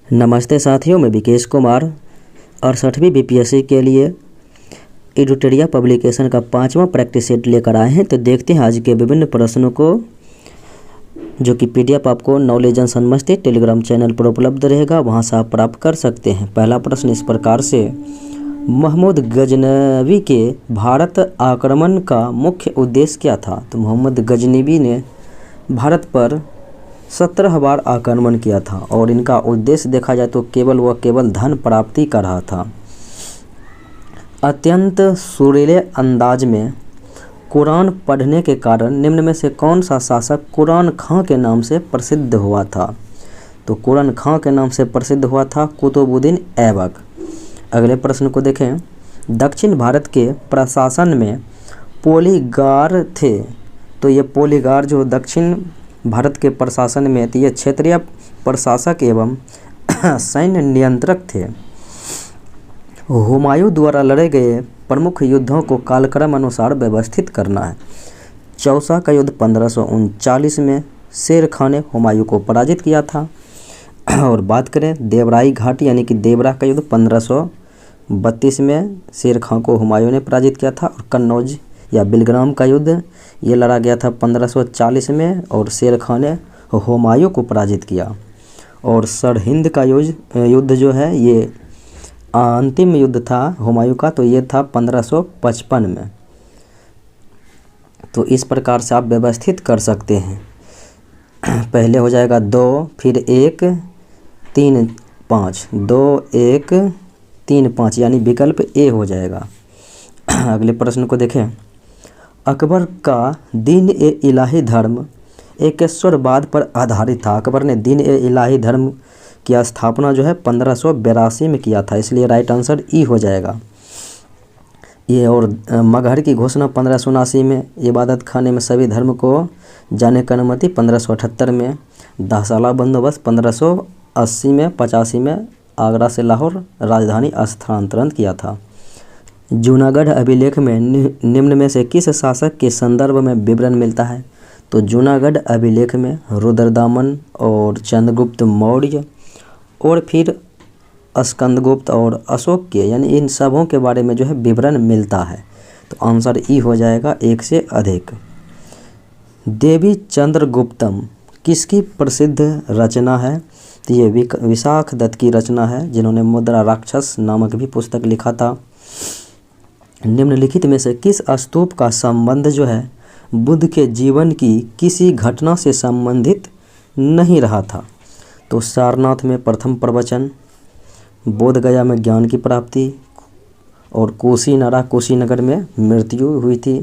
नमस्ते साथियों, मैं विकेश कुमार 68वीं बीपीएससी के लिए एडुटेरिया पब्लिकेशन का 5वां प्रैक्टिस सेट लेकर आए हैं। तो देखते हैं आज के विभिन्न प्रश्नों को, जो कि पीडीएफ आपको नॉलेज एंड सनमस्ती टेलीग्राम चैनल पर उपलब्ध रहेगा, वहां से आप प्राप्त कर सकते हैं। पहला प्रश्न इस प्रकार से, मोहम्मद गजनवी के भारत आक्रमण का मुख्य उद्देश्य क्या था? तो मोहम्मद गजनवी ने भारत पर 17 बार आक्रमण किया था और इनका उद्देश्य देखा जाए तो केवल धन प्राप्ति का रहा था। अत्यंत सुरीले अंदाज में कुरान पढ़ने के कारण निम्न में से कौन सा शासक कुरान खां के नाम से प्रसिद्ध हुआ था? तो कुरान खां के नाम से प्रसिद्ध हुआ था कुतुबुद्दीन ऐबक। अगले प्रश्न को देखें, दक्षिण भारत के प्रशासन में पोलीगार थे। तो ये पोलीगार जो दक्षिण भारत के प्रशासन में थे, ये क्षेत्रीय प्रशासक एवं सैन्य नियंत्रक थे। हुमायूं द्वारा लड़े गए प्रमुख युद्धों को कालक्रम अनुसार व्यवस्थित करना है। चौसा का युद्ध 1539 में शेर खां ने हुमायूं को पराजित किया था। और बात करें देवराई घाटी यानी कि देवरा का युद्ध 1532 में शेर खां को हुमायूं ने पराजित किया था। और कन्नौज या बिलग्राम का युद्ध ये लड़ा गया था 1540 में और शेर खां ने हुमायूं को पराजित किया। और सरहिंद का युद्ध जो है ये अंतिम युद्ध था हुमायूं का, तो ये था 1555 में। तो इस प्रकार से आप व्यवस्थित कर सकते हैं। पहले हो जाएगा 2 फिर 1 3 5, 2 1 3 5 यानी विकल्प ए हो जाएगा। अगले प्रश्न को देखें, अकबर का दीन ए इलाही धर्म एकेश्वरवाद पर आधारित था। अकबर ने दीन ए इलाही धर्म की स्थापना जो है 1582 में किया था, इसलिए राइट आंसर ई हो जाएगा ये। और मगहर की घोषणा 1579 में, इबादत खाने में सभी धर्म को जाने की अनुमति 1578 में, दहसाला बंदोबस्त 1580 में 85 में आगरा से लाहौर राजधानी स्थानांतरण किया था। जूनागढ़ अभिलेख में निम्न में से किस शासक के संदर्भ में विवरण मिलता है? तो जूनागढ़ अभिलेख में रुद्रदामन और चंद्रगुप्त मौर्य और फिर स्कंदगुप्त और अशोक के, यानी इन सबों के बारे में जो है विवरण मिलता है। तो आंसर ई हो जाएगा 1 से अधिक। देवी चंद्रगुप्तम किसकी प्रसिद्ध रचना है? तो ये विशाख दत्त की रचना है, जिन्होंने मुद्रा राक्षस नामक भी पुस्तक लिखा था। निम्नलिखित में से किस स्तूप का संबंध जो है बुद्ध के जीवन की किसी घटना से संबंधित नहीं रहा था? तो सारनाथ में प्रथम प्रवचन, बोधगया में ज्ञान की प्राप्ति और कुशीनगर में मृत्यु हुई थी।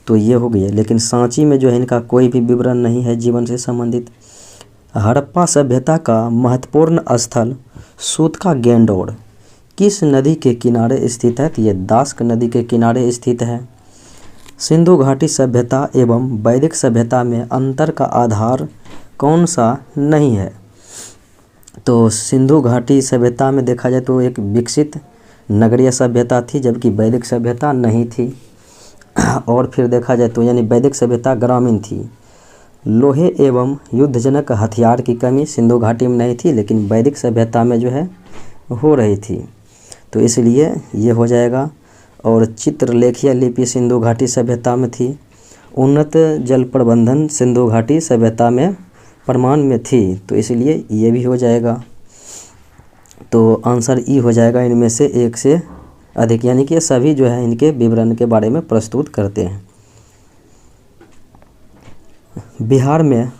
तो ये हो गया। लेकिन सांची में जो है इनका कोई भी विवरण नहीं है जीवन से संबंधित। हड़प्पा सभ्यता का महत्वपूर्ण स्थल सूतका गेंडोड़ किस नदी के किनारे स्थित है? तो ये दास्क नदी के किनारे स्थित है। सिंधु घाटी सभ्यता एवं वैदिक सभ्यता में अंतर का आधार कौन सा नहीं है? तो सिंधु घाटी सभ्यता में देखा जाए तो एक विकसित नगरीय सभ्यता थी, जबकि वैदिक सभ्यता नहीं थी। और फिर देखा जाए तो यानी वैदिक सभ्यता ग्रामीण थी। लोहे एवं युद्धजनक हथियार की कमी सिंधु घाटी में नहीं थी, लेकिन वैदिक सभ्यता में जो है हो रही थी, तो इसलिए ये हो जाएगा। और चित्रलेखीय लिपि सिंधु घाटी सभ्यता में थी। उन्नत जल प्रबंधन सिंधु घाटी सभ्यता में प्रमाण में थी, तो इसलिए ये भी हो जाएगा। तो आंसर ई हो जाएगा इनमें से 1 से अधिक, यानी कि सभी जो है इनके विवरण के बारे में प्रस्तुत करते हैं। बिहार में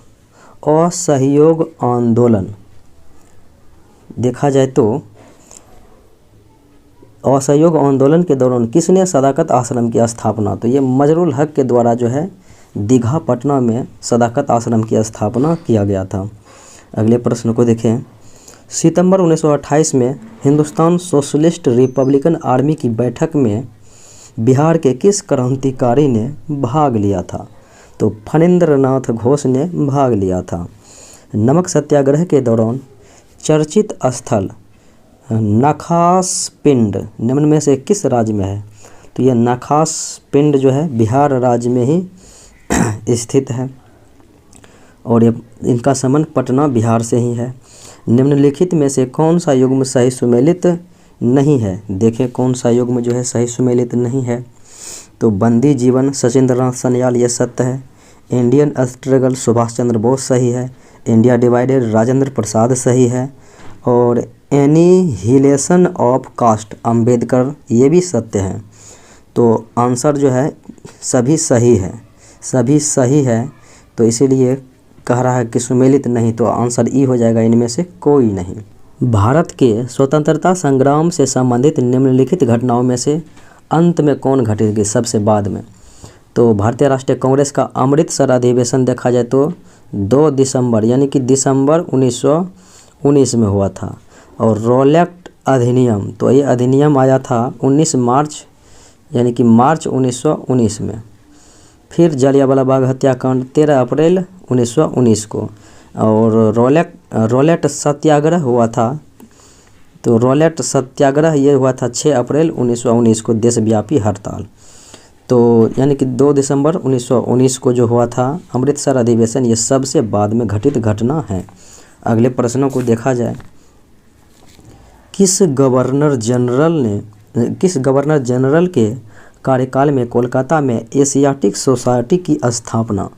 असहयोग आंदोलन देखा जाए तो असहयोग आंदोलन के दौरान किसने सदाकत आश्रम की स्थापना? तो ये मजरुल हक के द्वारा जो है दीघा पटना में सदाकत आश्रम की स्थापना किया गया था। अगले प्रश्न को देखें, सितंबर 1928 में हिंदुस्तान सोशलिस्ट रिपब्लिकन आर्मी की बैठक में बिहार के किस क्रांतिकारी ने भाग लिया था? तो फणींद्र नाथ घोष ने भाग लिया था। नमक सत्याग्रह के दौरान चर्चित स्थल नखास पिंड निम्न में से किस राज्य में है? तो यह नखास पिंड जो है बिहार राज्य में ही स्थित है और ये इनका संबंध पटना बिहार से ही है। निम्नलिखित में से कौन सा युग्म सही सुमेलित नहीं है? देखें कौन सा युग्म जो है सही सुमेलित नहीं है। तो बंदी जीवन सचिंद्रनाथ सन्याल ये सत्य है। इंडियन स्ट्रगल सुभाष चंद्र बोस सही है। इंडिया डिवाइडेड राजेंद्र प्रसाद सही है। और एनिहिलेशन ऑफ कास्ट अंबेडकर ये भी सत्य है। तो आंसर जो है सभी सही है, सभी सही है। तो इसीलिए कह रहा है कि सुमेलित नहीं, तो आंसर ई हो जाएगा, इनमें से कोई नहीं। भारत के स्वतंत्रता संग्राम से संबंधित निम्नलिखित घटनाओं में से अंत में कौन घटेगी, सबसे बाद में? तो भारतीय राष्ट्रीय कांग्रेस का अमृतसर अधिवेशन देखा जाए तो 2 दिसंबर यानी कि दिसंबर 1919 में हुआ था। और रॉलेट अधिनियम, तो ये अधिनियम आया था 19 मार्च यानी कि मार्च 1919 में। फिर जलियांवाला बाग हत्याकांड 13 अप्रैल 1919 को। और रॉलेट सत्याग्रह हुआ था, तो रॉलेट सत्याग्रह ये हुआ था 6 अप्रैल 1919 को, देशव्यापी हड़ताल। तो यानी कि 2 दिसंबर 1919 को जो हुआ था अमृतसर अधिवेशन, ये सबसे बाद में घटित घटना है। अगले प्रश्नों को देखा जाए। किस गवर्नर जनरल के कार्यकाल में कोलकाता में एशियाटिक सोसाइटी की स्थापना?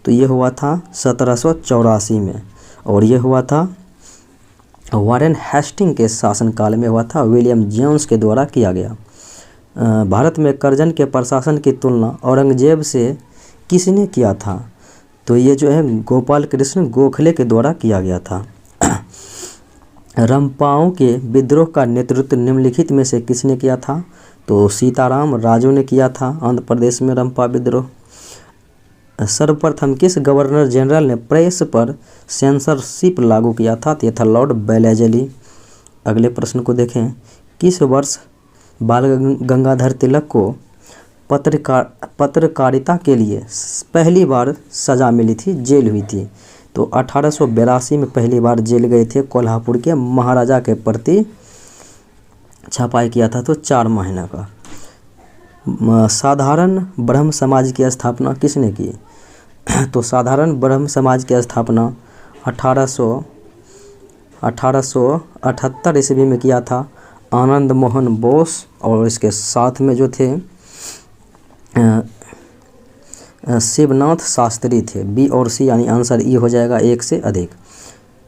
तो ये हुआ था 1784 में। और ये हुआ था वारेन हेस्टिंग के शासनकाल में हुआ था, विलियम जोन्स के द्वारा किया गया। भारत में करजन के प्रशासन की तुलना औरंगजेब से किसने किया था? तो ये जो है गोपाल कृष्ण गोखले के द्वारा किया गया था। रंपाओं के विद्रोह का नेतृत्व निम्नलिखित में से किसने किया था? तो सीताराम राजू ने किया था आंध्र प्रदेश में रंपा विद्रोह। सर्वप्रथम किस गवर्नर जनरल ने प्रेस पर सेंसरशिप लागू किया था? तो यह था लॉर्ड बेलेजली। अगले प्रश्न को देखें। किस वर्ष बाल गंगाधर तिलक को पत्रकारिता के लिए पहली बार सजा मिली थी, जेल हुई थी? तो 1882 में पहली बार जेल गए थे। कोल्हापुर के महाराजा के प्रति छपाई किया था, तो 4 महीना का। साधारण ब्रह्म समाज की स्थापना किसने की? तो साधारण ब्रह्म समाज की स्थापना 1878 ईस्वी में किया था आनंद मोहन बोस। और इसके साथ में जो थे शिवनाथ शास्त्री थे। बी और सी यानी आंसर ई हो जाएगा, 1 से अधिक।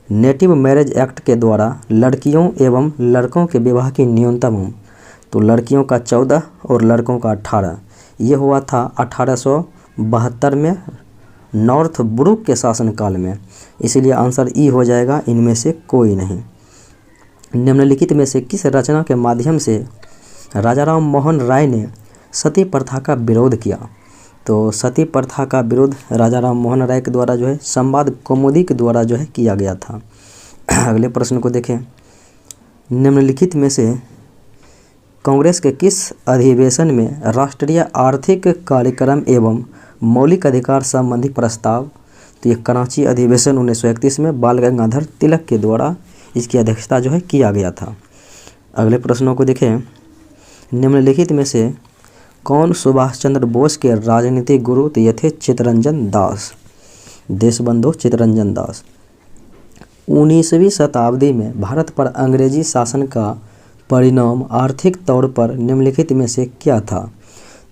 नेटिव मैरिज एक्ट के द्वारा लड़कियों एवं लड़कों के विवाह की न्यूनतम उम्र? तो लड़कियों का 14 और लड़कों का 18। ये हुआ था 1872 में नॉर्थ ब्रुक के शासनकाल में। इसीलिए आंसर ई हो जाएगा, इनमें से कोई नहीं। निम्नलिखित में से किस रचना के माध्यम से राजा राम मोहन राय ने सती प्रथा का विरोध किया? तो सती प्रथा का विरोध राजा राम मोहन राय के द्वारा जो है संवाद कौमुदी के द्वारा जो है किया गया था। अगले प्रश्न को देखें। निम्नलिखित में से कांग्रेस के किस अधिवेशन में राष्ट्रीय आर्थिक कार्यक्रम एवं मौलिक अधिकार संबंधी प्रस्ताव? तो ये कराची अधिवेशन 1931 में बाल गंगाधर तिलक के द्वारा इसकी अध्यक्षता जो है किया गया था। अगले प्रश्नों को देखें। निम्नलिखित में से कौन सुभाष चंद्र बोस के राजनीतिक गुरु? तो ये थे चित्तरंजन दास, देशबंधु चित्तरंजन दास। 19वीं शताब्दी में भारत पर अंग्रेजी शासन का परिणाम आर्थिक तौर पर निम्नलिखित में से क्या था?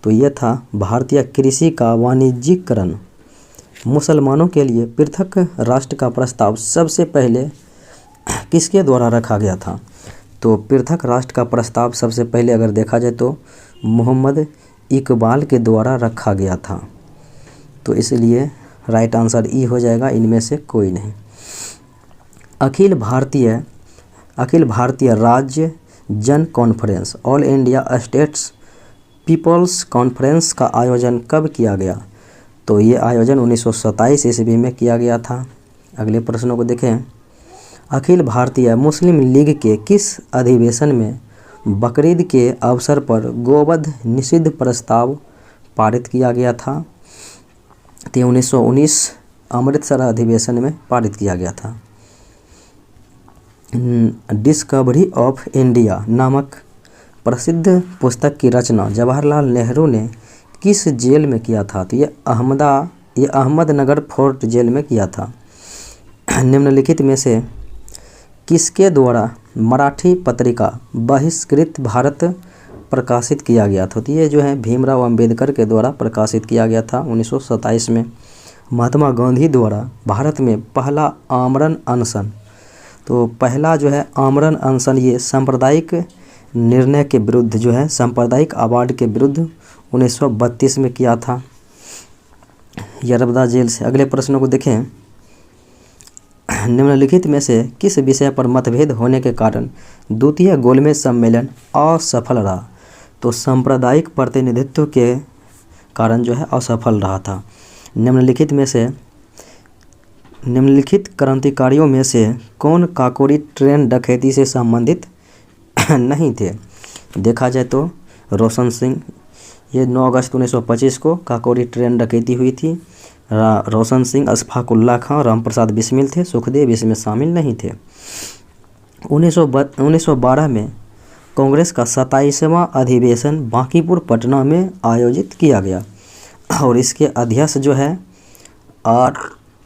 तो यह था भारतीय कृषि का वाणिज्यीकरण। मुसलमानों के लिए पृथक राष्ट्र का प्रस्ताव सबसे पहले किसके द्वारा रखा गया था? तो पृथक राष्ट्र का प्रस्ताव सबसे पहले अगर देखा जाए तो मोहम्मद इकबाल के द्वारा रखा गया था। तो इसलिए राइट आंसर ई हो जाएगा, इनमें से कोई नहीं। अखिल भारतीय राज्य जन conference all India States People's conference का आयोजन कब किया गया? तो ये आयोजन 1927 ईस्वी में किया गया था। अगले प्रश्नों को देखें। अखिल भारतीय मुस्लिम लीग के किस अधिवेशन में बकरीद के अवसर पर गोवध निषिद्ध प्रस्ताव पारित किया गया था? तो 1919 अमृतसर अधिवेशन में पारित किया गया था। डिस्कवरी ऑफ इंडिया नामक प्रसिद्ध पुस्तक की रचना जवाहरलाल नेहरू ने किस जेल में किया था? तो ये अहमदनगर फोर्ट जेल में किया था। निम्नलिखित में से किसके द्वारा मराठी पत्रिका बहिष्कृत भारत प्रकाशित किया गया था? तो ये जो है भीमराव अंबेडकर के द्वारा प्रकाशित किया गया था 1927 में। महात्मा गांधी द्वारा भारत में पहला आमरण अनशन, तो पहला जो है आमरण अनशन ये सांप्रदायिक निर्णय के विरुद्ध जो है सांप्रदायिक अवार्ड के विरुद्ध 1932 में किया था, यरबदा जेल से। अगले प्रश्नों को देखें। निम्नलिखित में से किस विषय पर मतभेद होने के कारण द्वितीय गोलमेज सम्मेलन असफल रहा? तो सांप्रदायिक प्रतिनिधित्व के कारण जो है असफल रहा था। निम्नलिखित क्रांतिकारियों में से कौन काकोरी ट्रेन डकैती से संबंधित नहीं थे? देखा जाए तो रोशन सिंह, ये 9 अगस्त 1925 को काकोरी ट्रेन डकैती हुई थी। रोशन सिंह, अशफाक उल्लाह खां, रामप्रसाद बिस्मिल थे, सुखदेव इसमें शामिल नहीं थे। 1912 में कांग्रेस का 27वां अधिवेशन बांकीपुर पटना में आयोजित किया गया और इसके अध्यक्ष जो है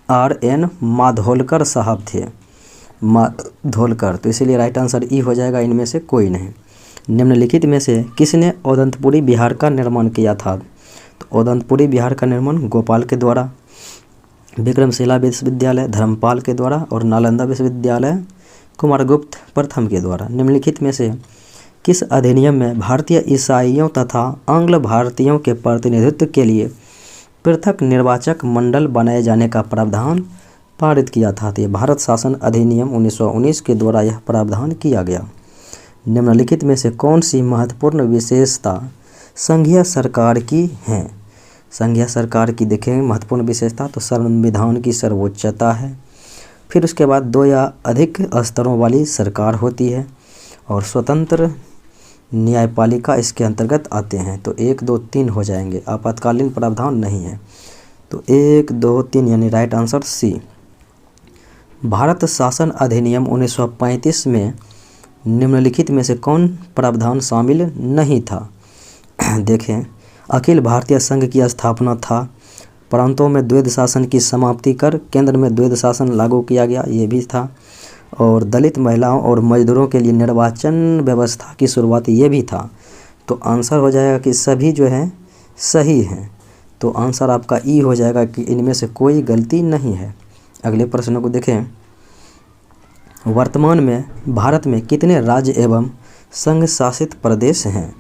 R.N. माधोलकर साहब थे, माधोलकर। तो इसीलिए राइट आंसर ई हो जाएगा, इनमें से कोई नहीं। निम्नलिखित में से किसने औदंतपुरी बिहार का निर्माण किया था? तो औदंतपुरी बिहार का निर्माण गोपाल के द्वारा, विक्रमशिला विश्वविद्यालय धर्मपाल के द्वारा और नालंदा विश्वविद्यालय कुमारगुप्त प्रथम के द्वारा। निम्नलिखित में से किस अधिनियम में भारतीय ईसाइयों तथा आंग्ल भारतीयों के प्रतिनिधित्व के लिए पृथक निर्वाचक मंडल बनाए जाने का प्रावधान पारित किया था? तो ये भारत शासन अधिनियम 1919 के द्वारा यह प्रावधान किया गया। निम्नलिखित में से कौन सी महत्वपूर्ण विशेषता संघीय सरकार की है? संघीय सरकार की देखेंगे महत्वपूर्ण विशेषता तो संविधान की सर्वोच्चता है, फिर उसके बाद 2 या अधिक स्तरों वाली सरकार होती है और स्वतंत्र न्यायपालिका इसके अंतर्गत आते हैं। तो 1, 2, 3 हो जाएंगे, आपातकालीन प्रावधान नहीं है। तो 1, 2, 3 यानी राइट आंसर सी। भारत शासन अधिनियम 1935 में निम्नलिखित में से कौन प्रावधान शामिल नहीं था? देखें, अखिल भारतीय संघ की स्थापना था, प्रांतों में द्वैध शासन की समाप्ति कर केंद्र में द्वैध शासन लागू किया गया, ये भी था, और दलित महिलाओं और मजदूरों के लिए निर्वाचन व्यवस्था की शुरुआत, ये भी था। तो आंसर हो जाएगा कि सभी जो है सही हैं। तो आंसर आपका ई हो जाएगा कि इनमें से कोई गलती नहीं है। अगले प्रश्न को देखें। वर्तमान में भारत में कितने राज्य एवं संघ शासित प्रदेश हैं?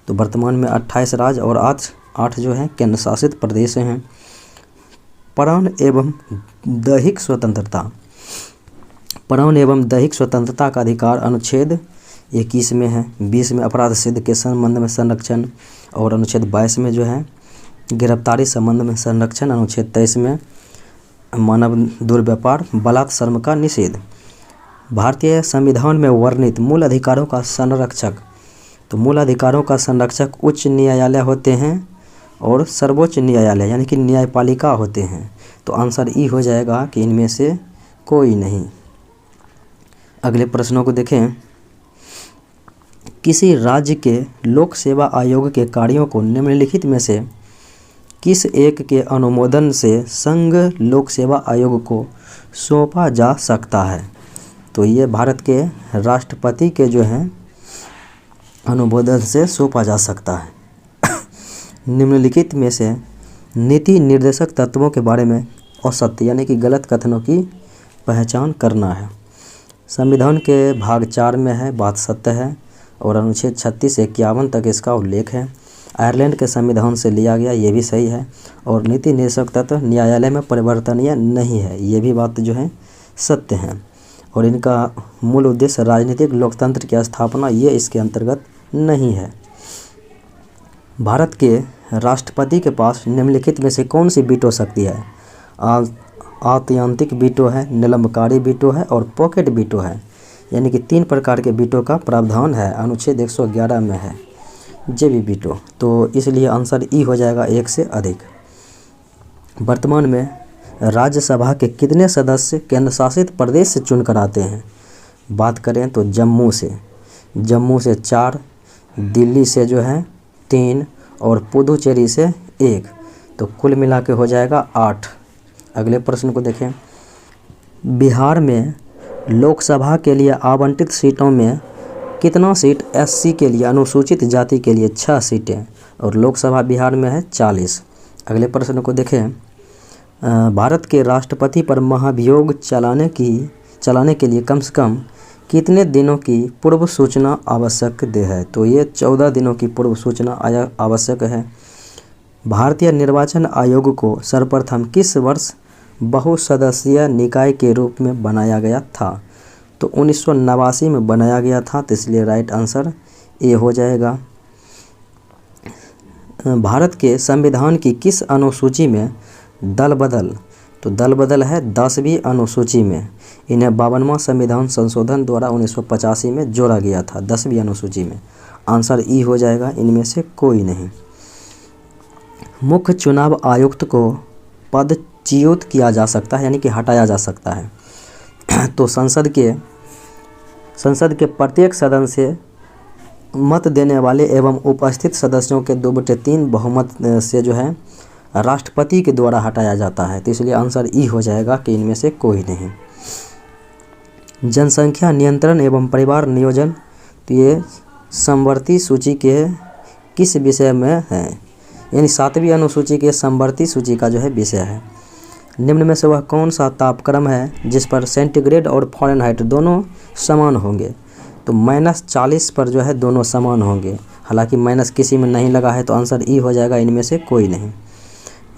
तो वर्तमान में 28 राज्य और 8 जो है केंद्र शासित प्रदेश हैं। प्राण एवं दैहिक स्वतंत्रता, प्राण एवं दैहिक स्वतंत्रता का अधिकार अनुच्छेद 21 में है। 20 में अपराध सिद्ध के संबंध में संरक्षण और अनुच्छेद 22 में जो है गिरफ्तारी संबंध में संरक्षण, अनुच्छेद 23 में मानव दुर्व्यापार बलात् श्रम का निषेध। भारतीय संविधान में वर्णित मूल अधिकारों का संरक्षक, तो मूल अधिकारों का संरक्षक उच्च न्यायालय होते हैं और सर्वोच्च न्यायालय यानी कि न्यायपालिका होते हैं। तो आंसर ई हो जाएगा कि इनमें से कोई नहीं। अगले प्रश्नों को देखें। किसी राज्य के लोक सेवा आयोग के कार्यों को निम्नलिखित में से किस एक के अनुमोदन से संघ लोक सेवा आयोग को सौंपा जा सकता है? तो ये भारत के राष्ट्रपति के जो हैं अनुमोदन से सौंपा जा सकता है। निम्नलिखित में से नीति निर्देशक तत्वों के बारे में असत्य यानी कि गलत कथनों की पहचान करना है। संविधान के भाग 4 में है बात सत्य है और अनुच्छेद 36 से 51 तक इसका उल्लेख है। आयरलैंड के संविधान से लिया गया, ये भी सही है। और नीति निर्देशक तत्व न्यायालय में परिवर्तनीय नहीं है, ये भी बात जो है सत्य है। और इनका मूल उद्देश्य राजनीतिक लोकतंत्र की स्थापना, ये इसके अंतर्गत नहीं है। भारत के राष्ट्रपति के पास निम्नलिखित में से कौन सी वीटो शक्ति है? आत्यांतिक वीटो है, निलंबकारी वीटो है और पॉकेट वीटो है, यानी कि 3 प्रकार के वीटो का प्रावधान है, अनुच्छेद 111 में है जेबी वीटो। तो इसलिए आंसर ई हो जाएगा 1 से अधिक। वर्तमान में राज्यसभा के कितने सदस्य केंद्र शासित प्रदेश से चुनकर आते हैं? बात करें तो जम्मू से 4, दिल्ली से जो है 3 और पुदुचेरी से 1, तो कुल मिला के हो जाएगा 8। अगले प्रश्न को देखें। बिहार में लोकसभा के लिए आवंटित सीटों में कितना सीट एससी के लिए, अनुसूचित जाति के लिए 6 सीटें, और लोकसभा बिहार में है 40। अगले प्रश्न को देखें। भारत के राष्ट्रपति पर महाभियोग चलाने के लिए कम से कम कितने दिनों की पूर्व सूचना आवश्यक है? तो ये 14 दिनों की पूर्व सूचना आवश्यक है। भारतीय निर्वाचन आयोग को सर्वप्रथम किस वर्ष बहुसदस्यीय निकाय के रूप में बनाया गया था? तो 1989 में बनाया गया था, तो इसलिए राइट आंसर ए हो जाएगा। भारत के संविधान की किस अनुसूची में दल बदल, तो दल बदल है 10वीं अनुसूची में। इन्हें 52वां संविधान संशोधन द्वारा 1985 में जोड़ा गया था 10वीं अनुसूची में। आंसर ई हो जाएगा, इनमें से कोई नहीं। मुख्य चुनाव आयुक्त को पदच्युत किया जा सकता है, यानी कि हटाया जा सकता है। तो संसद के प्रत्येक सदन से मत देने वाले एवं उपस्थित सदस्यों के 2/3 बहुमत से जो है राष्ट्रपति के द्वारा हटाया जाता है। तो इसलिए आंसर ई हो जाएगा कि इनमें से कोई नहीं। जनसंख्या नियंत्रण एवं परिवार नियोजन, तो ये समवर्ती सूची के किस विषय में है? यानी 7वीं अनुसूची के समवर्ती सूची का जो है विषय है। निम्न में से वह कौन सा तापक्रम है जिस पर सेंटीग्रेड और फ़ारेनहाइट दोनों समान होंगे? तो -40 पर जो है दोनों समान होंगे। हालांकि माइनस किसी में नहीं लगा है, तो आंसर ई हो जाएगा, इनमें से कोई नहीं।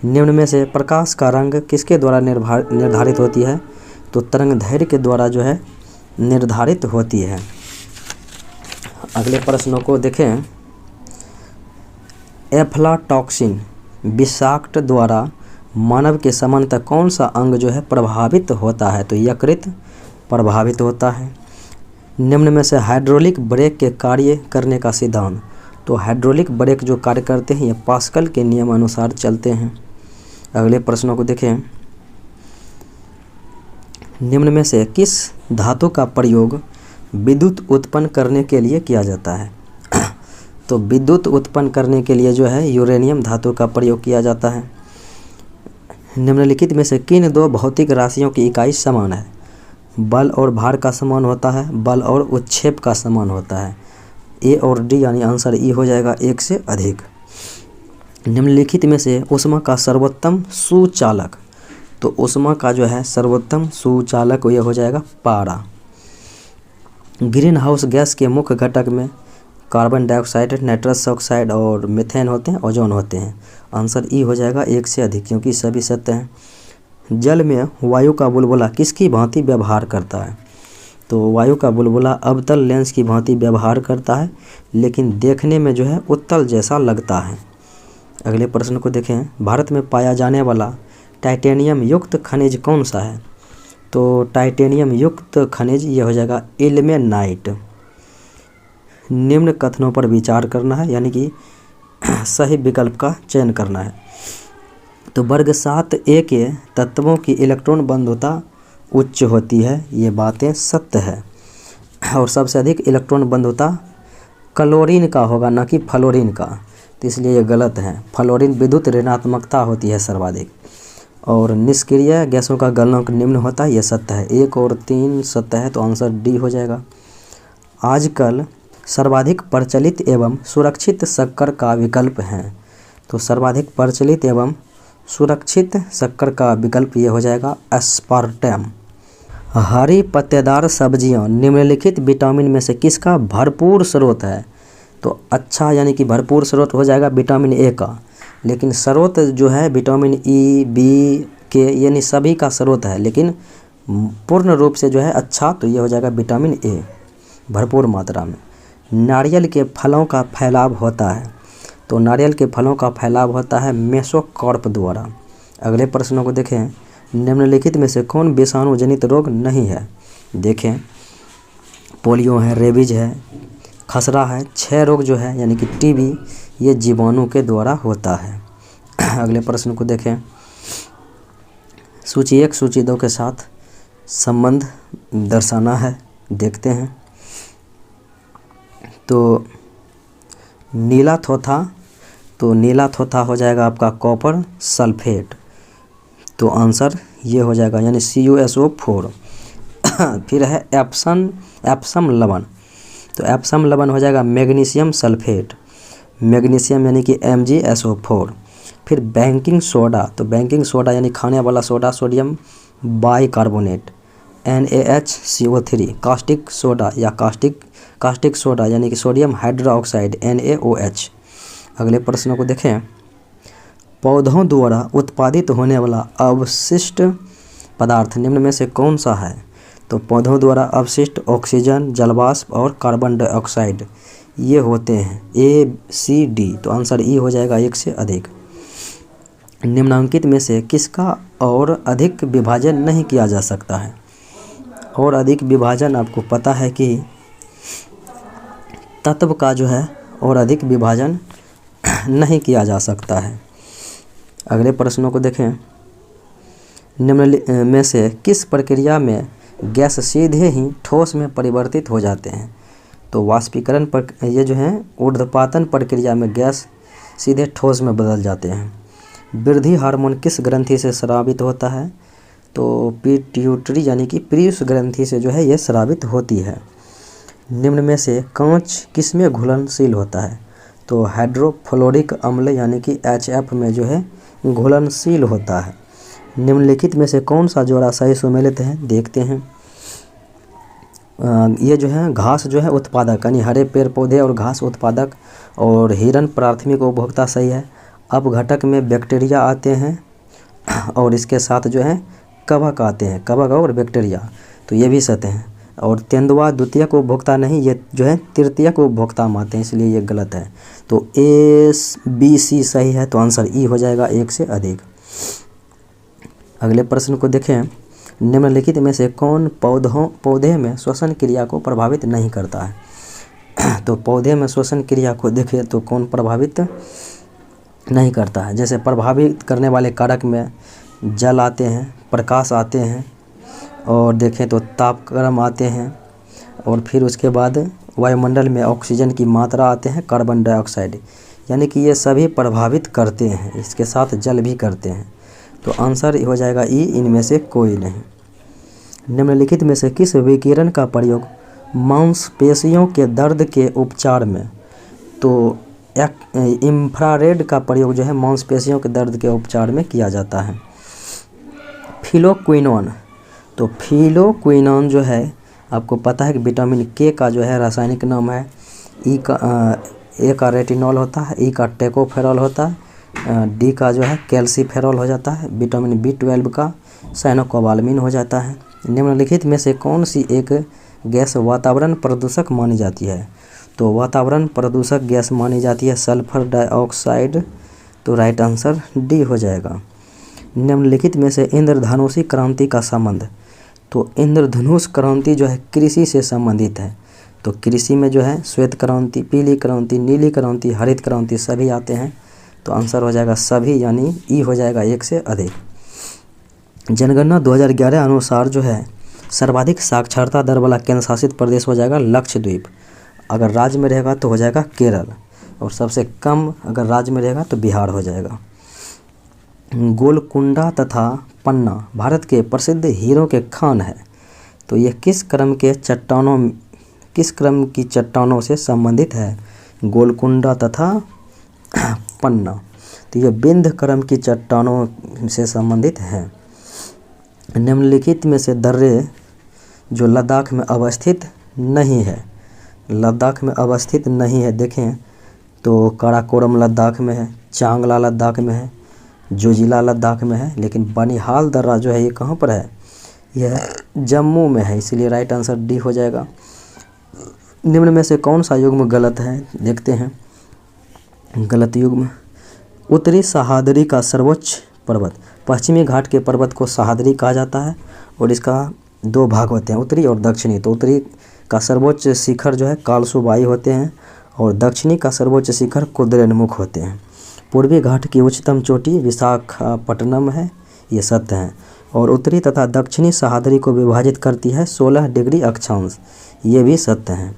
निम्न में से प्रकाश का रंग किसके द्वारा निर्धारित होती है? तो तरंगदैर्घ्य के द्वारा जो है निर्धारित होती है। अगले प्रश्नों को देखें। एफ्लाटॉक्सिन विषाक्त द्वारा मानव के सामान्यतः कौन सा अंग जो है प्रभावित होता है? तो यकृत प्रभावित होता है। निम्न में से हाइड्रोलिक ब्रेक के कार्य करने का सिद्धांत, तो हाइड्रोलिक ब्रेक जो कार्य करते हैं ये पास्कल के नियम अनुसार चलते हैं। अगले प्रश्नों को देखें। निम्न में से किस धातु का प्रयोग विद्युत उत्पन्न करने के लिए किया जाता है? तो विद्युत उत्पन्न करने के लिए जो है यूरेनियम धातु का प्रयोग किया जाता है। निम्नलिखित में से किन 2 भौतिक राशियों की इकाई समान है? बल और भार का समान होता है, बल और उत्क्षेप का समान होता है। ए और डी, यानी आंसर ई हो जाएगा, 1 से अधिक। निम्नलिखित में से ऊष्मा का सर्वोत्तम सुचालक, तो ऊष्मा का जो है सर्वोत्तम सुचालक ये हो जाएगा पारा। ग्रीन हाउस गैस के मुख्य घटक में कार्बन डाइऑक्साइड, नाइट्रस ऑक्साइड और मीथेन होते हैं, ओजोन होते हैं। आंसर ई हो जाएगा, 1 से अधिक, क्योंकि सभी सत्य हैं। जल में वायु का बुलबुला किसकी भांति व्यवहार करता है? तो वायु का बुलबुला अवतल लेंस की भांति व्यवहार करता है, लेकिन देखने में जो है उत्तल जैसा लगता है। अगले प्रश्न को देखें। भारत में पाया जाने वाला टाइटेनियम युक्त खनिज कौन सा है? तो टाइटेनियम युक्त खनिज ये हो जाएगा इल्मेनाइट। निम्न कथनों पर विचार करना है, यानी कि सही विकल्प का चयन करना है। तो वर्ग 7A के तत्वों की इलेक्ट्रॉन बंधुता उच्च होती है, ये बातें सत्य है। और सबसे अधिक इलेक्ट्रॉन बंधुता क्लोरीन का होगा, ना कि फ्लोरीन का, तो इसलिए ये गलत है। फ्लोरीन विद्युत ऋणात्मकता होती है सर्वाधिक। और निष्क्रिय गैसों का गलनांक निम्न होता है, ये सत्य है। 1 और 3 सत्य है, तो आंसर डी हो जाएगा। आजकल सर्वाधिक प्रचलित एवं सुरक्षित शक्कर का विकल्प है, तो सर्वाधिक प्रचलित एवं सुरक्षित शक्कर का विकल्प ये हो जाएगा एस्पार्टम। हरी पत्तेदार सब्जियां निम्नलिखित विटामिन में से किसका भरपूर स्रोत है? तो अच्छा, यानी कि भरपूर स्रोत हो जाएगा विटामिन ए का, लेकिन स्रोत जो है विटामिन ई, बी, के, यानी सभी का स्रोत है, लेकिन पूर्ण रूप से जो है अच्छा, तो ये हो जाएगा विटामिन ए भरपूर मात्रा में। नारियल के फलों का फैलाव होता है, तो नारियल के फलों का फैलाव होता है मेसोकार्प द्वारा। अगले प्रश्नों को देखें। निम्नलिखित में से कौन विषाणु जनित रोग नहीं है? देखें, पोलियो है, रेबीज है, खसरा है। 6 रोग जो है यानी कि टीबी, ये जीवाणु के द्वारा होता है। अगले प्रश्न को देखें। सूची 1 सूची 2 के साथ संबंध दर्शाना है, देखते हैं। तो नीला थोथा, तो नीला थोथा हो जाएगा आपका कॉपर सल्फेट, तो आंसर ये हो जाएगा, यानी CuSO4। फिर है एप्सम लवण, तो एप्सम लवण हो जाएगा मैग्नीशियम सल्फेट, मैग्नीशियम यानी कि MgSO4। फिर बेकिंग सोडा, तो बेकिंग सोडा यानी खाने वाला soda, sodium bicarbonate NaHCO3। Caustic soda या कास्टिक सोडा यानी कि सोडियम हाइड्रोक्साइड NaOH। अगले प्रश्न को देखें, पौधों द्वारा उत्पादित होने वाला अवशिष्ट पदार्थ निम्न में से कौन सा है? तो पौधों द्वारा अवशिष्ट ऑक्सीजन, जलवाष्प और कार्बन डाइऑक्साइड ये होते हैं ACD, तो आंसर E हो जाएगा 1 से अधिक। निम्नांकित में से किसका और अधिक विभाजन नहीं किया जा सकता है? और अधिक विभाजन आपको पता है कि तत्व का जो है और अधिक विभाजन नहीं किया जा सकता है। अगले प्रश्नों को देखें, निम्न में से किस प्रक्रिया में गैस सीधे ही ठोस में परिवर्तित हो जाते हैं? तो वाष्पीकरण पर ये जो है ऊर्ध्वपातन प्रक्रिया में गैस सीधे ठोस में बदल जाते हैं। वृद्धि हार्मोन किस ग्रंथि से स्रावित होता है? तो पिट्यूटरी यानी कि पीयूष ग्रंथि से जो है ये स्रावित होती है। निम्न में से कांच किस में घुलनशील होता है? तो हाइड्रोफ्लोरिक अम्ल यानी कि HF में जो है घुलनशील होता है। निम्नलिखित में से कौन सा जोड़ा सही सुमेलित है? देखते हैं। ये जो है घास जो है उत्पादक यानी हरे पेड़ पौधे और घास उत्पादक और हिरण प्राथमिक उपभोक्ता सही है। अपघटक में बैक्टीरिया आते हैं और इसके साथ जो है कवक आते हैं, कवक और बैक्टीरिया, तो ये भी सत्य है। और तेंदुआ द्वितीयक उपभोक्ता नहीं, ये जो है तृतीयक उपभोक्ता आते हैं, इसलिए ये गलत है। तो ABC सही है, तो आंसर E हो जाएगा 1 से अधिक। अगले प्रश्न को देखें, निम्नलिखित में से कौन पौधे में श्वसन क्रिया को प्रभावित नहीं करता है? तो पौधे में श्वसन क्रिया को देखें तो कौन प्रभावित नहीं करता है? जैसे प्रभावित करने वाले कारक में जल आते हैं, प्रकाश आते हैं, और देखें तो तापक्रम आते हैं, और फिर उसके बाद वायुमंडल में ऑक्सीजन की मात्रा आते हैं, कार्बन डाइऑक्साइड, यानी कि ये सभी प्रभावित करते हैं, इसके साथ जल भी करते हैं। तो आंसर हो जाएगा E, इनमें से कोई नहीं। निम्नलिखित में से किस विकिरण का प्रयोग मांसपेशियों के दर्द के उपचार में? तो इंफ्रारेड का प्रयोग जो है मांसपेशियों के दर्द के उपचार में किया जाता है। फिलोक्विनोन, तो फिलोक्विनोन जो है आपको पता है कि विटामिन K का जो है रासायनिक नाम है। A का रेटिनॉल होता है, E का टेकोफेरॉल होता है, D का जो है कैल्सीफेरॉल हो जाता है, विटामिन B12 का साइनोकोबालामिन हो जाता है। निम्नलिखित में से कौन सी एक गैस वातावरण प्रदूषक मानी जाती है? तो वातावरण प्रदूषक गैस मानी जाती है सल्फर डाइऑक्साइड, तो राइट आंसर D हो जाएगा। निम्नलिखित में से इंद्रधनुषी क्रांति का संबंध? तो इंद्रधनुष क्रांति जो है कृषि से संबंधित है। तो कृषि में जो है श्वेत क्रांति, पीली क्रांति, नीली क्रांति, हरित क्रांति सभी आते हैं, तो आंसर हो जाएगा सभी, यानी E हो जाएगा 1 से अधिक। जनगणना 2011 अनुसार जो है सर्वाधिक साक्षरता दर वाला केंद्र शासित प्रदेश हो जाएगा लक्षद्वीप। अगर राज्य में रहेगा तो हो जाएगा केरल, और सबसे कम अगर राज्य में रहेगा तो बिहार हो जाएगा। गोलकुंडा तथा पन्ना भारत के प्रसिद्ध हीरों के खान है, तो यह किस क्रम की चट्टानों से संबंधित है? गोलकुंडा तथा पन्ना, तो यह विंध्य क्रम की चट्टानों से संबंधित है। निम्नलिखित में से दर्रे जो लद्दाख में अवस्थित नहीं है, देखें तो काराकोरम लद्दाख में है, चांगला लद्दाख में है, जोजिला लद्दाख में है, लेकिन बनिहाल दर्रा जो है ये कहाँ पर है? यह जम्मू में है, इसीलिए राइट आंसर D हो जाएगा। निम्न में से कौन सा युग्म गलत है? देखते हैं। गलत युग्म, उत्तरी सह्याद्री का सर्वोच्च पर्वत, पश्चिमी घाट के पर्वत को सह्याद्री कहा जाता है, और इसका 2 भाग होते हैं, उत्तरी और दक्षिणी। तो उत्तरी का सर्वोच्च शिखर जो है कालसुबाई होते हैं, और दक्षिणी का सर्वोच्च शिखर कुद्रेमुख होते हैं। पूर्वी घाट की उच्चतम चोटी विशाखापट्टनम है, ये सत्य है। और उत्तरी तथा दक्षिणी सह्याद्री को विभाजित करती है 16 डिग्री अक्षांश, ये भी सत्य है।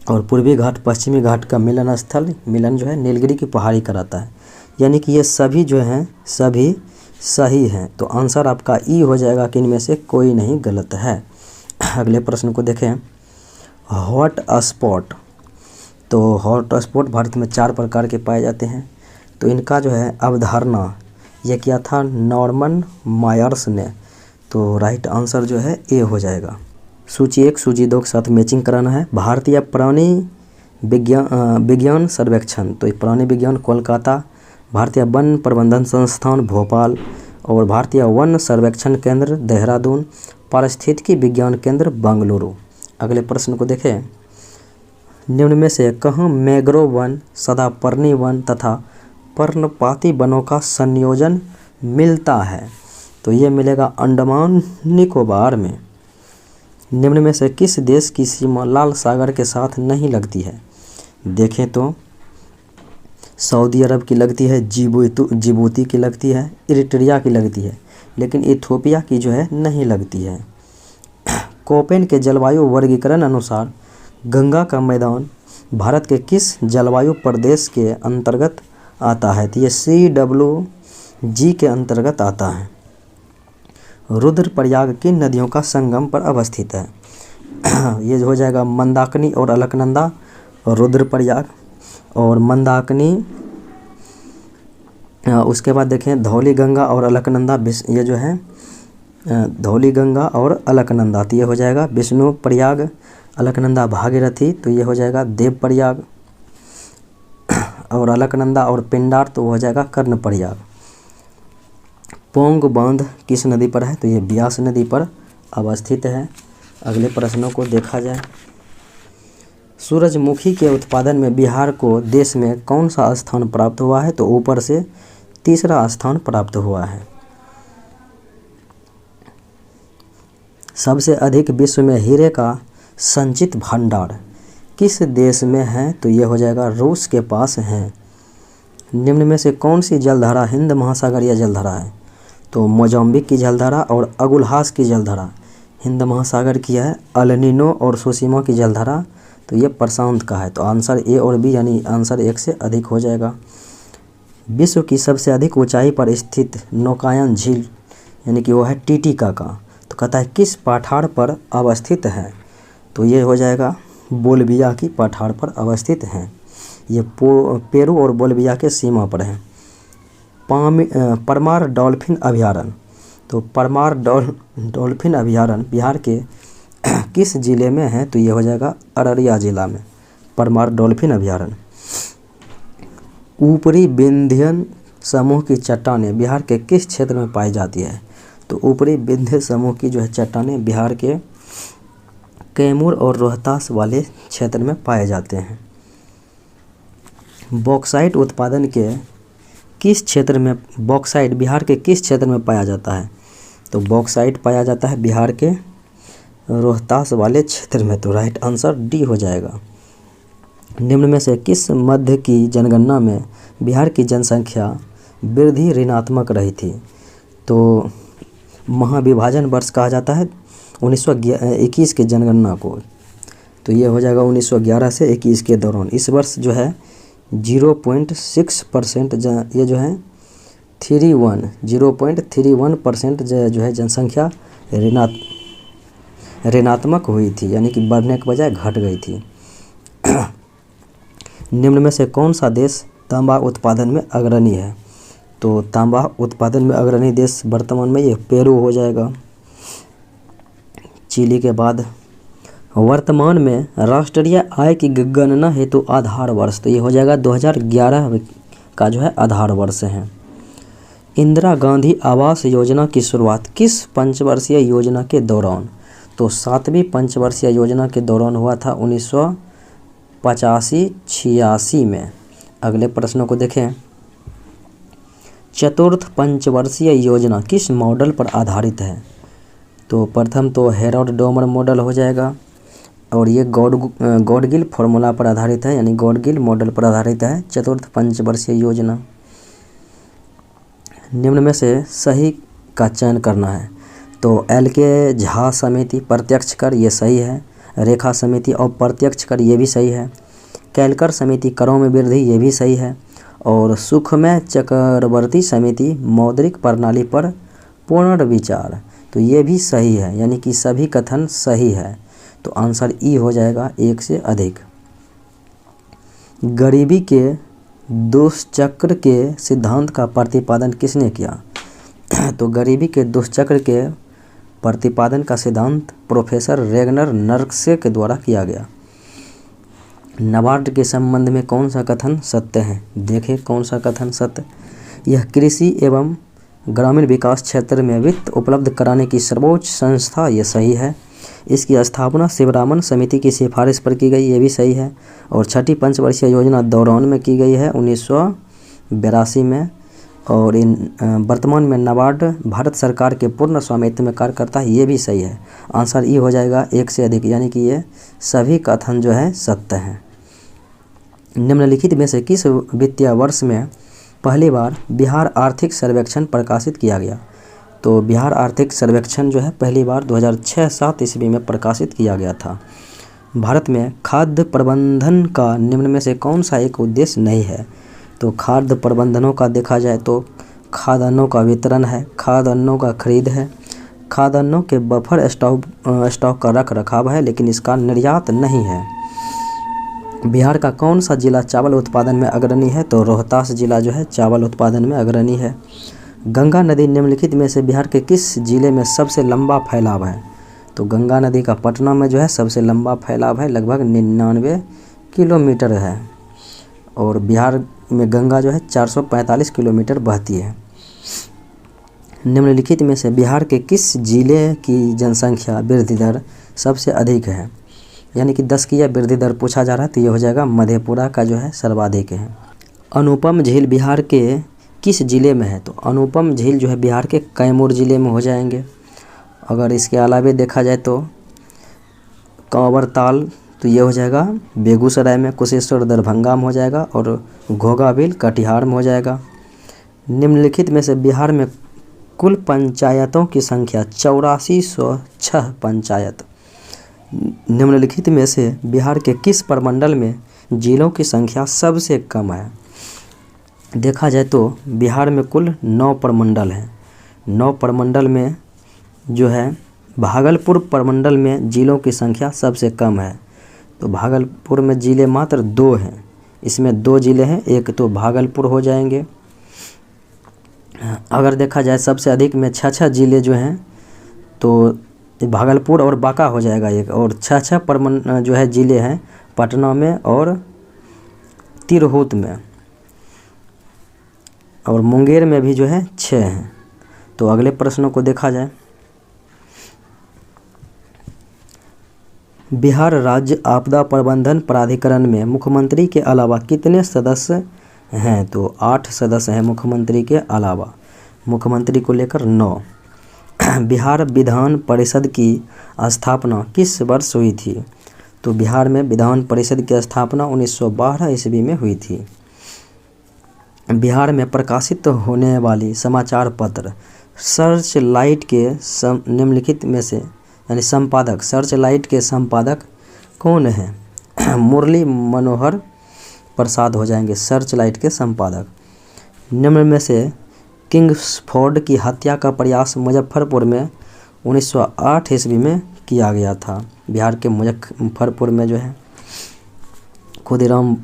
और पूर्वी घाट पश्चिमी घाट का मिलन जो है नीलगिरी की पहाड़ी कराता है, यानी कि ये सभी जो हैं सभी सही हैं। तो आंसर आपका E हो जाएगा कि इनमें से कोई नहीं गलत है। अगले प्रश्न को देखें, हॉट स्पॉट। तो हॉट स्पॉट भारत में 4 प्रकार के पाए जाते हैं। तो इनका जो है अवधारणा ये किया था नॉर्मन मायर्स ने। तो राइट आंसर जो है ए हो जाएगा। सूची 1 सूची 2 के साथ मैचिंग कराना है। भारतीय प्राणी विज्ञान सर्वेक्षण, तो प्राणी विज्ञान कोलकाता, भारतीय वन प्रबंधन संस्थान भोपाल और भारतीय वन सर्वेक्षण केंद्र देहरादून, पारिस्थितिकी विज्ञान केंद्र बेंगलुरु। अगले प्रश्न को देखें, निम्न में से कहाँ मैंग्रोव वन, सदापर्णी वन तथा पर्णपाती वनों का संयोजन मिलता है? तो ये मिलेगा अंडमान निकोबार में। निम्न में से किस देश की सीमा लाल सागर के साथ नहीं लगती है? देखें तो सऊदी अरब की लगती है, जिबूती की लगती है, इरिट्रिया की लगती है, लेकिन इथियोपिया की जो है नहीं लगती है। कोपेन के जलवायु वर्गीकरण अनुसार गंगा का मैदान भारत के किस जलवायु प्रदेश के अंतर्गत आता है? तो ये CWG के अंतर्गत आता है। रुद्रप्रयाग किन नदियों का संगम पर अवस्थित है? ये हो जाएगा मंदाकिनी और अलकनंदा, रुद्रप्रयाग और मंदाकिनी। उसके बाद देखें धौली गंगा और अलकनंदा, ये जो है धौली गंगा और अलकनंदा, तो ये हो जाएगा विष्णु प्रयाग, अलकनंदा भागीरथी, तो ये हो जाएगा देव प्रयाग, और अलकनंदा और पिंडार तो हो जाएगा कर्ण प्रयाग। पोंग बांध किस नदी पर है? तो ये ब्यास नदी पर अवस्थित है। अगले प्रश्नों को देखा जाए, सूरजमुखी के उत्पादन में बिहार को देश में कौन सा स्थान प्राप्त हुआ है? तो ऊपर से 3रा स्थान प्राप्त हुआ है। सबसे अधिक विश्व में हीरे का संचित भंडार किस देश में है? तो ये हो जाएगा रूस के पास है। निम्न में से कौन सी जलधारा हिंद महासागरीय जलधारा है? तो मोजाम्बिक की जलधारा और अगुलहास की जलधारा हिंद महासागर की है। अल-नीनो और सुसीमा की जलधारा तो ये प्रशांत का है। तो आंसर ए और बी यानी आंसर 1 से अधिक हो जाएगा। विश्व की सबसे अधिक ऊंचाई पर स्थित नौकायन झील यानी कि वो है टिटिका का, तो कहता है किस पठार पर अवस्थित है? तो ये हो जाएगा बोलिविया की पठार पर अवस्थित है। ये पेरू और बोलिविया के सीमा पर है। परमार डॉल्फिन अभयारण्य, तो परमार डॉल्फिन अभयारण्य बिहार के किस जिले में है? तो ये हो जाएगा अररिया जिला में परमार डॉल्फिन अभयारण्य। ऊपरी विंध्यन समूह की चट्टानें बिहार के किस क्षेत्र में पाई जाती है? तो ऊपरी विंध्य समूह की जो है चट्टानें बिहार के कैमूर और रोहतास वाले क्षेत्र में पाए जाते हैं। बॉक्साइट उत्पादन के किस क्षेत्र में बॉक्साइट बिहार के किस क्षेत्र में पाया जाता है? तो बॉक्साइट पाया जाता है बिहार के रोहतास वाले क्षेत्र में। तो राइट आंसर डी हो जाएगा। निम्न में से किस मध्य की जनगणना में बिहार की जनसंख्या वृद्धि ऋणात्मक रही थी? तो महाविभाजन वर्ष कहा जाता है 1921 के जनगणना को। तो ये हो जाएगा 1911 से 21 के दौरान। इस वर्ष जो है 0.6% ये जो है 0.31% जो है जनसंख्या ऋणात्मक हुई थी, यानी कि बढ़ने के बजाय घट गई थी। निम्न में से कौन सा देश तांबा उत्पादन में अग्रणी है? तो तांबा उत्पादन में अग्रणी देश वर्तमान में ये पेरू हो जाएगा, चिली के बाद। वर्तमान में राष्ट्रीय आय की गणना हेतु तो आधार वर्ष, तो ये हो जाएगा 2011 का जो है आधार वर्ष है। इंदिरा गांधी आवास योजना की शुरुआत किस पंचवर्षीय योजना के दौरान? तो 7वीं पंचवर्षीय योजना के दौरान हुआ था 1985-86 में। अगले प्रश्नों को देखें, चतुर्थ पंचवर्षीय योजना किस मॉडल पर आधारित है? तो प्रथम तो हेरोल्ड डोमर मॉडल हो जाएगा, और ये गॉडगिल फार्मूला पर आधारित है, यानी गॉडगिल मॉडल पर आधारित है चतुर्थ पंचवर्षीय योजना। निम्न में से सही का चयन करना है। तो एल के झा समिति प्रत्यक्ष कर ये सही है, रेखा समिति अप्रत्यक्ष कर ये भी सही है, कैलकर समिति करों में वृद्धि ये भी सही है, और सुखमय चक्रवर्ती समिति मौद्रिक प्रणाली पर पुनर्विचार तो ये भी सही है, यानी कि सभी कथन सही है। तो आंसर ई हो जाएगा, एक से अधिक। गरीबी के दुष्चक्र के सिद्धांत का प्रतिपादन किसने किया? तो गरीबी के दुष्चक्र के प्रतिपादन का सिद्धांत प्रोफेसर रेगनर नर्क्से के द्वारा किया गया। नाबार्ड के संबंध में कौन सा कथन सत्य है? देखें कौन सा कथन सत्य। यह कृषि एवं ग्रामीण विकास क्षेत्र में वित्त उपलब्ध कराने की सर्वोच्च संस्था, ये सही है। इसकी स्थापना शिवरामन समिति की सिफारिश पर की गई, ये भी सही है। और छठी पंचवर्षीय योजना दौरान में की गई है 1982 में। और वर्तमान में नाबार्ड भारत सरकार के पूर्ण स्वामित्व में कार्य करता है, ये भी सही है। आंसर ई हो जाएगा, एक से अधिक, यानी कि ये सभी कथन जो है सत्य हैं। निम्नलिखित में से किस वित्तीय वर्ष में पहली बार बिहार आर्थिक सर्वेक्षण प्रकाशित किया गया? तो बिहार आर्थिक सर्वेक्षण जो है पहली बार 2006-07 ईस्वी में प्रकाशित किया गया था। भारत में खाद्य प्रबंधन का निम्न में से कौन सा एक उद्देश्य नहीं है? तो खाद्य प्रबंधनों का देखा जाए तो खाद्य अन्नों का वितरण है, खाद्य अन्नों का खरीद है, खाद्य अन्नों के बफर स्टॉक का रख रखाव है, लेकिन इसका निर्यात नहीं है। बिहार का कौन सा जिला चावल उत्पादन में अग्रणी है? तो रोहतास जिला जो है चावल उत्पादन में अग्रणी है। गंगा नदी निम्नलिखित में से बिहार के किस जिले में सबसे लंबा फैलाव है? तो गंगा नदी का पटना में जो है सबसे लंबा फैलाव है, लगभग 99 किलोमीटर है। और बिहार में गंगा जो है 445 किलोमीटर बहती है। निम्नलिखित में से बिहार के किस जिले की जनसंख्या वृद्धि दर सबसे अधिक है? यानी कि 10 की यह वृद्धि दर पूछा जा रहा है, तो ये हो जाएगा मधेपुरा का जो है सर्वाधिक है। अनुपम झील बिहार के किस जिले में है? तो अनुपम झील जो है बिहार के कैमूर जिले में हो जाएंगे। अगर इसके अलावे देखा जाए तो कांवर ताल, तो ये हो जाएगा बेगूसराय में, कुशेश्वर दरभंगा में हो जाएगा, और घोघाबिल कटिहार में हो जाएगा। निम्नलिखित में से बिहार में कुल पंचायतों की संख्या 8406 पंचायत। निम्नलिखित में से बिहार के किस प्रमंडल में जिलों की संख्या सबसे कम है? देखा जाए तो बिहार में कुल 9 प्रमंडल हैं। 9 प्रमंडल में जो है भागलपुर प्रमंडल में जिलों की संख्या सबसे कम है। तो भागलपुर में जिले मात्र 2 हैं, इसमें 2 जिले हैं, एक तो भागलपुर हो जाएंगे। अगर देखा जाए सबसे अधिक में 6 जिले जो हैं, तो भागलपुर और बांका हो जाएगा एक, और 6 जो है जिले हैं पटना में और तिरहुत में, और मुंगेर में भी जो है 6 हैं। तो अगले प्रश्नों को देखा जाए। बिहार राज्य आपदा प्रबंधन प्राधिकरण में मुख्यमंत्री के अलावा कितने सदस्य हैं? तो 8 सदस्य हैं मुख्यमंत्री के अलावा, मुख्यमंत्री को लेकर 9। बिहार विधान परिषद की स्थापना किस वर्ष हुई थी? तो बिहार में विधान परिषद की स्थापना 1912 ईस्वी में हुई थी। बिहार में प्रकाशित होने वाली समाचार पत्र सर्च लाइट के निम्नलिखित में से, यानी संपादक, सर्च लाइट के संपादक कौन हैं? मुरली मनोहर प्रसाद हो जाएंगे सर्च लाइट के संपादक। निम्न में से किंग्सफोर्ड की हत्या का प्रयास मुजफ्फरपुर में 1908 ईस्वी में किया गया था। बिहार के मुजफ्फरपुर में जो है खुदीराम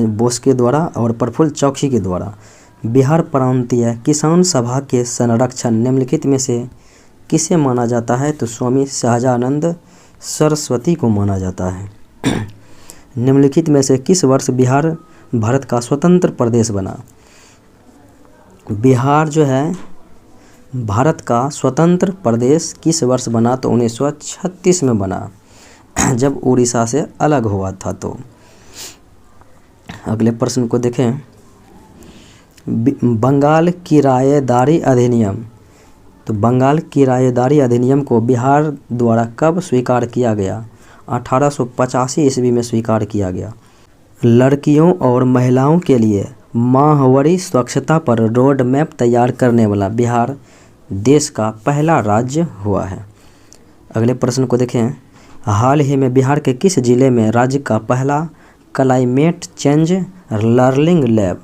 बोस के द्वारा और प्रफुल्ल चौकसी के द्वारा। बिहार प्रांतीय किसान सभा के संरक्षक निम्नलिखित में से किसे माना जाता है? तो स्वामी सहजानंद सरस्वती को माना जाता है। निम्नलिखित में से किस वर्ष बिहार भारत का स्वतंत्र प्रदेश बना? बिहार जो है भारत का स्वतंत्र प्रदेश किस वर्ष बना? तो 1936 में बना, जब उड़ीसा से अलग हुआ था। तो अगले प्रश्न को देखें। बंगाल किराएदारी अधिनियम, तो बंगाल किराएदारी अधिनियम को बिहार द्वारा कब स्वीकार किया गया? 1885 ईस्वी में स्वीकार किया गया। लड़कियों और महिलाओं के लिए माहवारी स्वच्छता पर रोड मैप तैयार करने वाला बिहार देश का पहला राज्य हुआ है। अगले प्रश्न को देखें। हाल ही में बिहार के किस जिले में राज्य का पहला क्लाइमेट चेंज लर्निंग लैब,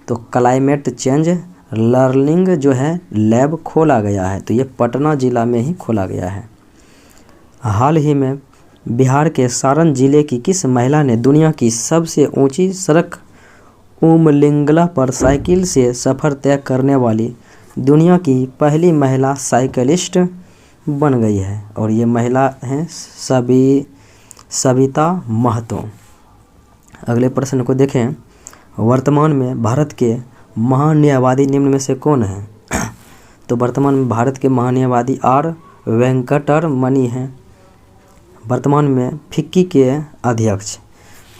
तो क्लाइमेट चेंज लर्निंग जो है लैब खोला गया है? तो ये पटना ज़िला में ही खोला गया है। हाल ही में बिहार के सारण जिले की किस महिला ने दुनिया की सबसे ऊंची सड़क उमलिंगला पर साइकिल से सफ़र तय करने वाली दुनिया की पहली महिला साइकिलिस्ट बन गई है? और ये महिला हैं सविता महतो। अगले प्रश्न को देखें। वर्तमान में भारत के महान्यायवादी निम्न में से कौन है? तो वर्तमान में भारत के महान्यायवादी आर वेंकटरमणि हैं। वर्तमान में फिक्की के अध्यक्ष,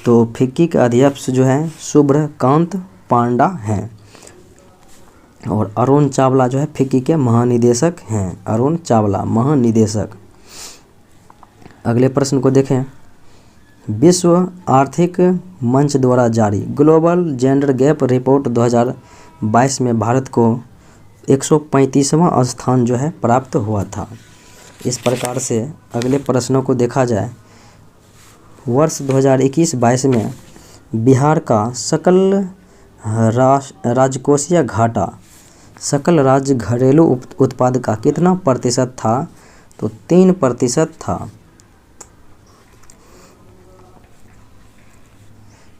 तो फिक्की के अध्यक्ष जो हैं शुभ्रकांत पांडा हैं। और अरुण चावला जो है फिक्की के महानिदेशक हैं। अरुण चावला महानिदेशक। अगले प्रश्न को देखें। विश्व आर्थिक मंच द्वारा जारी ग्लोबल जेंडर गैप रिपोर्ट 2022 में भारत को 135वां स्थान जो है प्राप्त हुआ था। इस प्रकार से अगले प्रश्नों को देखा जाए। वर्ष 2021-22 में बिहार का सकल राजकोषीय घाटा सकल राज्य घरेलू उत्पाद का कितना प्रतिशत था? तो 3% था।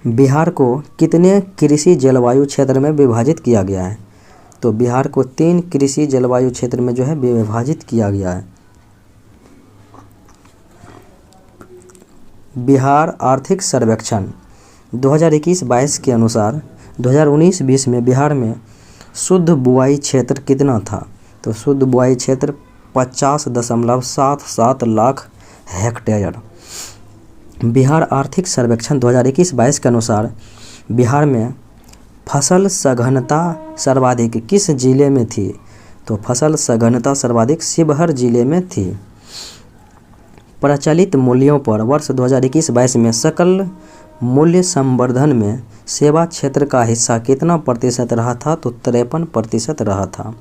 बिहार को कितने कृषि जलवायु क्षेत्र में विभाजित किया गया है? तो बिहार को 3 कृषि जलवायु क्षेत्र में जो है विभाजित किया गया है। बिहार आर्थिक सर्वेक्षण 2021-22 के अनुसार 2019-20 में बिहार में शुद्ध बुआई क्षेत्र कितना था? तो शुद्ध बुआई क्षेत्र 50.77 लाख हेक्टेयर। बिहार आर्थिक सर्वेक्षण 2021-22 के अनुसार बिहार में फसल सघनता सर्वाधिक किस जिले में थी? तो फसल सघनता सर्वाधिक शिवहर जिले में थी। प्रचलित मूल्यों पर वर्ष 2021-22 में सकल मूल्य संवर्धन में सेवा क्षेत्र का हिस्सा कितना प्रतिशत रहा था? तो 53% रहा था।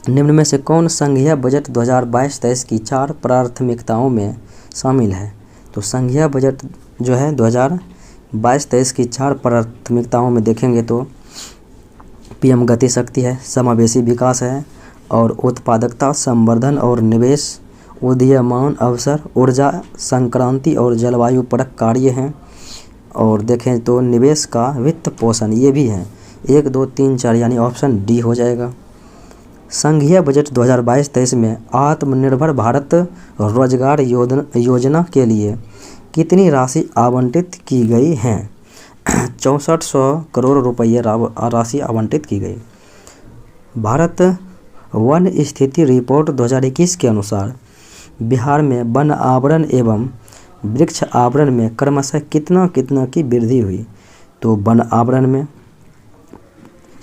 निम्न में से कौन संघीय बजट 2022-23 की 4 प्राथमिकताओं में शामिल है? तो संघीय बजट जो है 2022-23 की 4 प्राथमिकताओं में देखेंगे तो पीएम गति शक्ति है, समावेशी विकास है, और उत्पादकता संवर्धन और निवेश, उदीयमान अवसर, ऊर्जा संक्रांति और जलवायु परक कार्य हैं। और देखें तो निवेश का वित्त पोषण ये भी है। 1, 2, 3, 4 यानी ऑप्शन डी हो जाएगा। संघीय बजट 2022-23 में आत्मनिर्भर भारत रोजगार योजना के लिए कितनी राशि आवंटित की गई है? 6400 करोड़ रुपये राशि आवंटित की गई। भारत वन स्थिति रिपोर्ट 2021 के अनुसार बिहार में वन आवरण एवं वृक्ष आवरण में क्रमशः कितना की वृद्धि हुई? तो वन आवरण में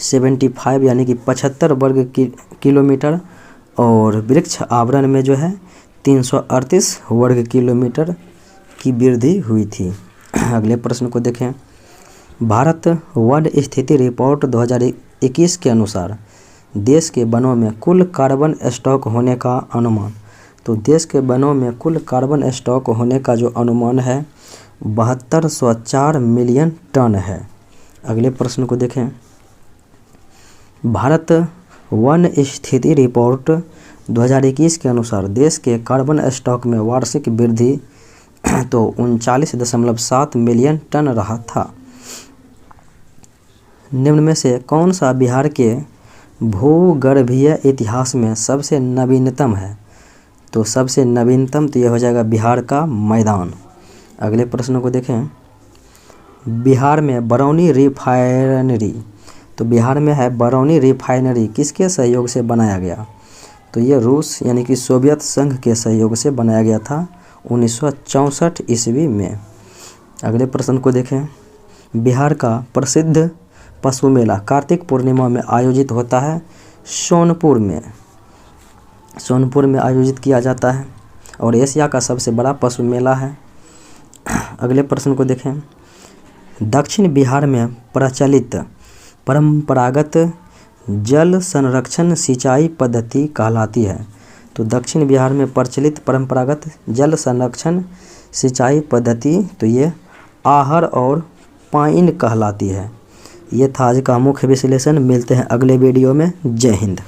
75 यानी कि 75 वर्ग किलोमीटर और वृक्ष आवरण में जो है 338 वर्ग किलोमीटर की वृद्धि हुई थी। अगले प्रश्न को देखें। भारत वन स्थिति रिपोर्ट 2021 के अनुसार देश के वनों में कुल कार्बन स्टॉक होने का अनुमान। तो देश के वनों में कुल कार्बन स्टॉक होने का जो अनुमान है 7204 मिलियन टन है। अगले प्रश्न को देखें। भारत वन स्थिति रिपोर्ट 2021 के अनुसार देश के कार्बन स्टॉक में वार्षिक वृद्धि तो 39.7 मिलियन टन रहा था। निम्न में से कौन सा बिहार के भूगर्भीय इतिहास में सबसे नवीनतम है? तो सबसे नवीनतम तो यह हो जाएगा बिहार का मैदान। अगले प्रश्न को देखें। बिहार में बरौनी रिफाइनरी, तो बिहार में है बरौनी रिफाइनरी किसके सहयोग से बनाया गया? तो ये रूस यानी कि सोवियत संघ के सहयोग से बनाया गया था 1964 ईस्वी में। अगले प्रश्न को देखें। बिहार का प्रसिद्ध पशु मेला कार्तिक पूर्णिमा में आयोजित होता है सोनपुर में आयोजित किया जाता है और एशिया का सबसे बड़ा पशु मेला है। अगले प्रश्न को देखें। दक्षिण बिहार में प्रचलित परंपरागत जल संरक्षण सिंचाई पद्धति कहलाती है। तो दक्षिण बिहार में प्रचलित परंपरागत जल संरक्षण सिंचाई पद्धति तो ये आहर और पाइन कहलाती है। ये था आज का मुख्य विश्लेषण। मिलते हैं अगले वीडियो में। जय हिंद।